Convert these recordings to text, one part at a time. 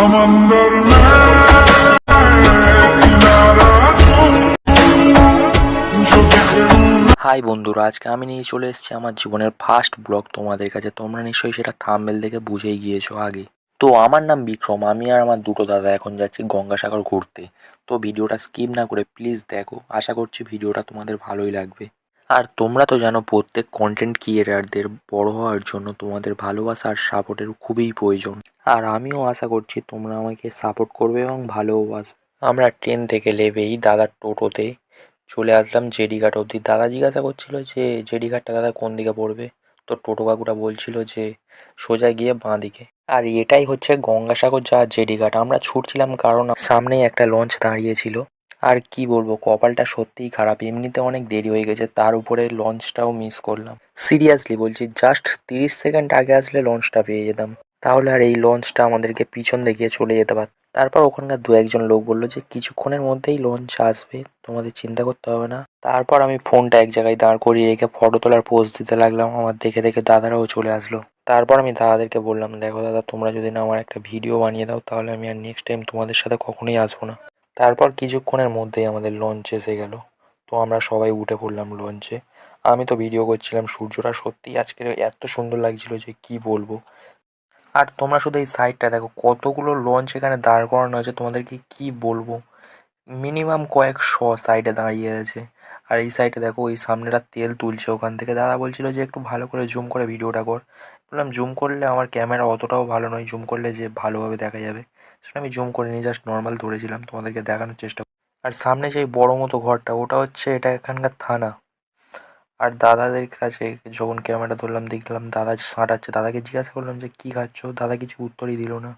समंदर में किनारा तू जो दिखे হাই বন্ধুরা, আজকে আমি নিয়ে চলে এসেছি আমার জীবনের ফার্স্ট ব্লগ তোমাদের কাছে। তোমরা নিশ্চয়ই সেটা থাম্বনেল দেখে বুঝেই গিয়েছো আগে। তো আমার নাম বিক্রম, আমি আর আমার দুটো দাদা এখন যাচ্ছি গঙ্গাসাগর ঘুরতে। তো ভিডিওটা স্কিপ না করে প্লিজ দেখো, আশা করছি ভিডিওটা তোমাদের ভালোই লাগবে। আর তোমরা তো জানো প্রত্যেক কন্টেন্ট ক্রিয়েটারদের বড় হওয়ার জন্য তোমাদের ভালোবাসা আর সাপোর্টের খুবই প্রয়োজন। আর আমিও আশা করছি তোমরা আমাকে সাপোর্ট করবে এবং ভালোবাসবে। আমরা ট্রেন থেকে নেবেই দাদার টোটোতে চলে আসলাম জেডি ঘাট অবধি। দাদা জিজ্ঞাসা করছিল যে জেডি ঘাটটা দাদা কোন দিকে পড়বে। তো টোটো কাকুটা বলছিল যে সোজা গিয়ে বাঁ দিকে। আর এটাই হচ্ছে গঙ্গাসাগর যাওয়ার জেডি ঘাট। আমরা ছুটছিলাম কারণ সামনেই একটা লঞ্চ দাঁড়িয়েছিল। আর কি বলবো, কপালটা সত্যিই খারাপ, এমনিতে অনেক দেরি হয়ে গেছে, তার উপরে লঞ্চটাও মিস করলাম। সিরিয়াসলি বলছি, জাস্ট 30 সেকেন্ড আগে আসলে লঞ্চটা পেয়ে যেতাম, তাহলে আর এই লঞ্চটা আমাদেরকে পিছন দেখিয়ে চলে যেতে পারত। তারপর ওখানকার দু একজন লোক বললো যে কিছুক্ষণের মধ্যেই লঞ্চ আসবে, তোমাদের চিন্তা করতে হবে না। তারপর আমি ফোনটা এক জায়গায় দাঁড় করিয়ে রেখে ফটো তোলার পোজ দিতে লাগলাম। আমার দেখে দেখে দাদারাও চলে আসলো। তারপর আমি দাদাদেরকে বললাম, দেখো দাদা, তোমরা যদি না আমার একটা ভিডিও বানিয়ে দাও তাহলে আমি আর নেক্সট টাইম তোমাদের সাথে কখনোই আসবো না। তারপর কিছুক্ষণের মধ্যেই আমাদের লঞ্চ এসে গেল। তো আমরা সবাই উঠে পড়লাম লঞ্চে। আমি তো ভিডিও করছিলাম, সূর্যটা সত্যিই আজকের এত সুন্দর লাগছিল যে কি বলবো। আর তোমরা শুধু এই সাইডটা দেখো, কতগুলো লঞ্চ এখানে দাঁড় করানো আছে, তোমাদেরকে কি বলবো। মিনিমাম কয়েকশো সাইডে দাঁড়িয়ে আছে। আর এই সাইডে দেখো, ওই সামনেটা তেল তুলছে ওখান থেকে। দাদা বলছিল যে একটু ভালো করে জুম করে ভিডিওটা কর। বললাম জুম করলে আমার ক্যামেরা অতটাও ভালো নয়, জুম করলে যে ভালোভাবে দেখা যাবে সেটা আমি জুম করিনি, জাস্ট নর্মাল ধরেছিলাম তোমাদেরকে দেখানোর চেষ্টা। আর সামনে যে বড় মতো ঘরটা, ওটা হচ্ছে এটা এখানকার থানা। আর দাদাদের কাছে যখন ক্যামেরা ধরলাম দেখলাম দাদা সাঁটাচ্ছে। দাদাকে জিজ্ঞাসা করলাম যে কী খাচ্ছ, দাদা কিছু উত্তরই দিল না।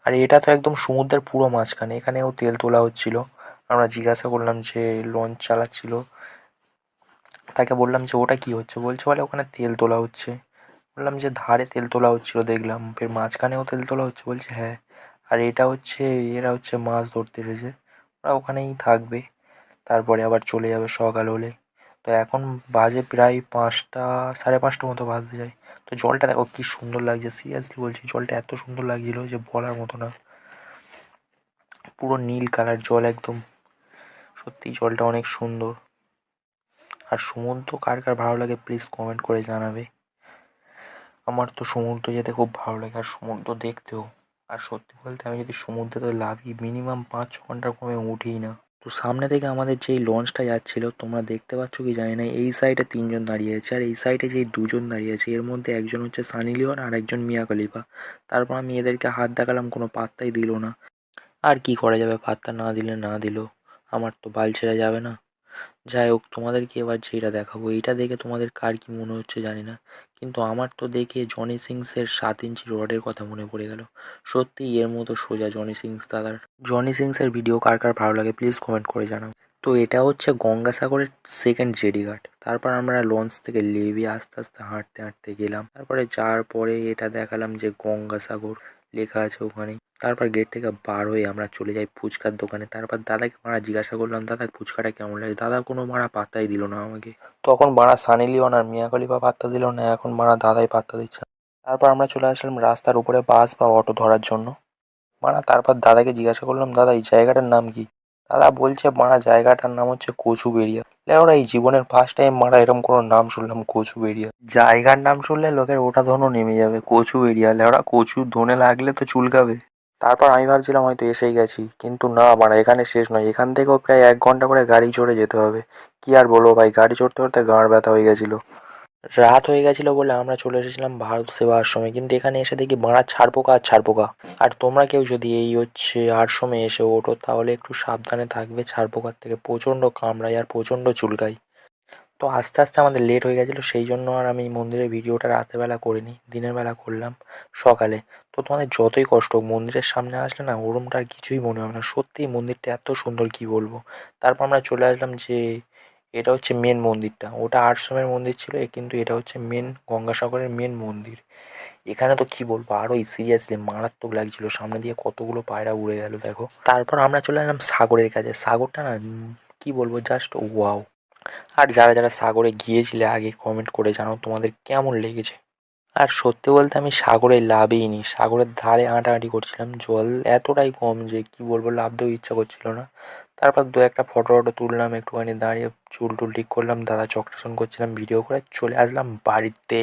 আর এটা তো একদম সমুদ্রের পুরো মাঝখানে, এখানেও তেল তোলা হচ্ছিল। আমরা জিজ্ঞাসা করলাম যে লঞ্চ চালাচ্ছিল, তাকে বললাম যে ওটা কি হচ্ছে, বলছে বলে ওখানে তেল তোলা হচ্ছে। বললাম যে ধারে তেল তোলা হচ্ছিল দেখলাম, ফের মাঝখানেও তেল তোলা হচ্ছে, বলছে হ্যাঁ। আর এটা হচ্ছে, এরা হচ্ছে মাছ ধরতে এসেছে, ওরা ওখানেই থাকবে, তারপরে আবার চলে যাবে সকাল হলে। তো এখন বাজে প্রায় 5টা, সাড়ে 5টার মতো বাজতে যায়। তো জলটা দেখো কি সুন্দর লাগছে, সিরিয়াসলি বলছি, জলটা এত সুন্দর লাগছিল যে বলার মতো না। পুরো নীল কালার জল একদম, সত্যি জলটা অনেক সুন্দর। আর সমুদ্র কার কার ভালো লাগে প্লিজ কমেন্ট করে জানাবে। আমার তো সমুদ্র যেতে খুব ভালো লাগে, আর সমুদ্র দেখতেও। আর সত্যি বলতে আমি যদি সমুদ্রে তো লাভই, মিনিমাম 5-6 ঘন্টা কমে উঠিই না। তো সামনে থেকে আমাদের যেই লঞ্চটা যাচ্ছিল, তোমরা দেখতে পাচ্ছ কি জানি না, এই সাইডে 3জন দাঁড়িয়ে আছে আর এই সাইডে যেই 2জন দাঁড়িয়ে আছে এর মধ্যে একজন হচ্ছে সানি লিওন আর একজন মিয়া খলিফা। তারপর আমি এদেরকে হাত দেখালাম, কোনো পাত্তাই দিল না। আর কি করা যাবে, পাত্তা না দিলে না দিল, আমার তো বাল ছেড়ে যাবে না। যাই হোক, তোমাদেরকে এবার যেটা দেখাবো, এইটা দেখে তোমাদের কার কী মনে হচ্ছে জানি না, কিন্তু আমার তো দেখে জনি সিংসের 7 ইঞ্চি রডের কথা মনে পড়ে গেল। সত্যি এর মতো সোজা জনি সিংস দাদার। জনি সিংসের ভিডিও কার কার ভালো লাগে প্লিজ কমেন্ট করে জানাও। তো এটা হচ্ছে গঙ্গাসাগরের সেকেন্ড জেডি ঘাট। তারপর আমরা লঞ্চ থেকে নেমে আস্তে আস্তে হাঁটতে হাঁটতে গেলাম। তারপরে যাওয়ার পরে এটা দেখালাম যে গঙ্গাসাগর লেখা আছে ওখানে। তারপর গেট থেকে বার হয়ে আমরা চলে যাই ফুচকার দোকানে। তারপর দাদাকে মারা জিজ্ঞাসা করলাম, দাদা ফুচকাটা কেমন লাগে। দাদা কোনো মারা পাত্তাই দিল না আমাকে। তখন মারা সানি লিওন আর মিয়া খলিফা পাত্তা দিল না, এখন মারা দাদাই পাত্তা দিচ্ছে না। তারপর আমরা চলে আসলাম রাস্তার উপরে বাস বা অটো ধরার জন্য। মারা তারপর দাদাকে জিজ্ঞাসা করলাম, দাদা এই জায়গাটার নাম কি। দাদা বলছে মারা জায়গাটার নাম হচ্ছে কচুবেড়িয়া। ওরা এই জীবনের ফার্স্ট টাইম মারা এরকম কোনো নাম শুনলাম, কচুবেড়িয়া। জায়গার নাম শুনলে লোকের ওটা ধনও নেমে যাবে, কচুবেড়িয়া। লেওড়া কচু ধনে লাগলে তো চুলকাবে। তারপর আমি ভাবছিলাম হয়তো এসেই গেছি, কিন্তু না মারা, এখানে শেষ নয়, এখান থেকেও প্রায় 1 ঘন্টা করে গাড়ি চড়ে যেতে হবে। কি আর বলবো ভাই, গাড়ি চড়তে চড়তে গাঁড় ব্যথা হয়ে গেছিলো। রাত হয়ে গেছিলো বলে আমরা চলে এসেছিলাম ভারত সেবা আশ্রমে, কিন্তু এখানে এসে দেখি মারা ছাড়পোকা আর ছাড়পোকা। আর তোমরা কেউ যদি এই হচ্ছে আশ্রমে এসে ওঠো তাহলে একটু সাবধানে থাকবে, ছাড়পোকার থেকে প্রচণ্ড কামড়ায় আর প্রচণ্ড চুলকায়। তো আস্তে আস্তে আমাদের লেট হয়ে গেছিলো, সেই জন্য আর আমি মন্দিরের ভিডিওটা রাতের বেলা করিনি, দিনের বেলা করলাম সকালে। তো তোমাদের যতই কষ্ট হোক মন্দিরের সামনে আসলে না ওরমটা আর কিছুই মনে হবে না, সত্যিই মন্দিরটা এত সুন্দর কি বলবো। তারপর আমরা চলে আসলাম যে এটা হচ্ছে মেন মন্দিরটা, ওটা আশ্রমের মন্দির ছিল, কিন্তু এটা হচ্ছে মেন গঙ্গাসাগরের মেন মন্দির। এখানে তো কি বলবো, আরোই সিরিয়াসলি মারাত্মক লাগছিল, সামনে দিয়ে কতগুলো পায়রা উড়ে গেল দেখো। তারপর আমরা চলে এলাম সাগরের কাছে। সাগরটা না কি বলবো, জাস্ট ওয়াও। আর যারা যারা সাগরে গিয়েছিলে আগে কমেন্ট করে জানাও তোমাদের কেমন লেগেছে। আর সত্যি বলতে আমি সাগরে লাফিইনি, সাগরের ধারে হাঁটাহাঁটি করছিলাম। জল এতটাই কম যে কি বলবো, লাফতেও ইচ্ছা করছিল না। তারপর দু একটা ফটো টটো তুললাম, একটুখানি দাঁড়িয়ে চুল টুল ঠিক করলাম, দাদা চক্রাসন করছিলাম, ভিডিও করে চলে আসলাম বাড়িতে।